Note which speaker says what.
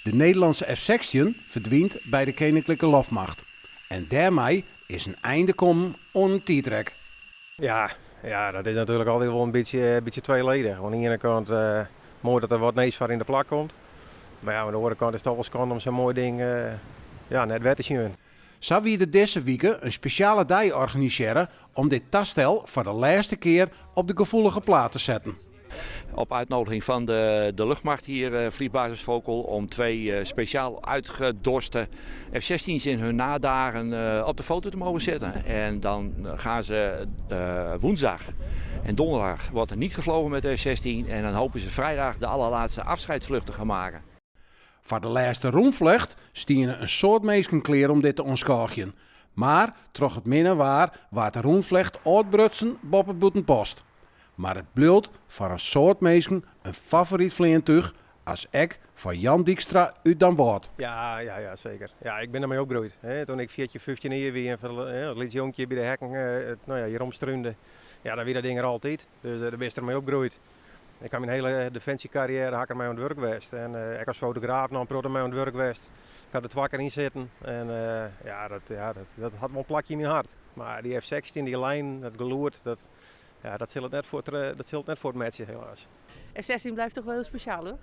Speaker 1: De Nederlandse F-16 verdwijnt bij de Koninklijke Luchtmacht. En daarmee is een einde komen aan een tijdrek.
Speaker 2: Ja, dat is natuurlijk altijd wel een beetje tweeledig. Aan de ene kant mooi dat er wat neus voor in de plak komt. Maar ja, aan de andere kant is het toch wel schande om zo'n mooi ding net weg te zien.
Speaker 1: Zo wie de deze weken een speciale dag organiseren om dit tastel voor de laatste keer op de gevoelige plaat te zetten.
Speaker 3: Op uitnodiging van de luchtmacht hier, vliegbasis Vokel, om 2 speciaal uitgedorste F-16's in hun nadagen op de foto te mogen zetten. En dan gaan ze woensdag en donderdag wordt er niet gevlogen met de F-16 en dan hopen ze vrijdag de allerlaatste afscheidsvlucht te gaan maken.
Speaker 1: Voor de laatste roemvlucht stieren een soort mensen klaar om dit te onschorgen. Maar troch het minder waar de roemvlucht uitbrutsen op het boetenpost. Maar het blijft voor een soort mensen een favoriet vliegtuig als ik van Jan Dijkstra uit Dan Woord.
Speaker 2: Ja, zeker. Ja, ik ben ermee opgegroeid. Toen ik 14, 15 jaar weer als liet jongetje bij de hekken hier omstruinde. Ja, dan weer dat ding er altijd. Dus daar ben je ermee opgegroeid. Ik heb mijn hele defensiecarrière hakker mee aan het werk geweest. En ik als fotograaf nog een proto mee aan het werk geweest. Ik had er 2 keer in zitten. En dat had wel een plakje in mijn hart. Maar die F-16, die lijn, dat geloerd, dat zit het net voor het matchen helaas.
Speaker 4: F-16 blijft toch wel heel speciaal, hoor?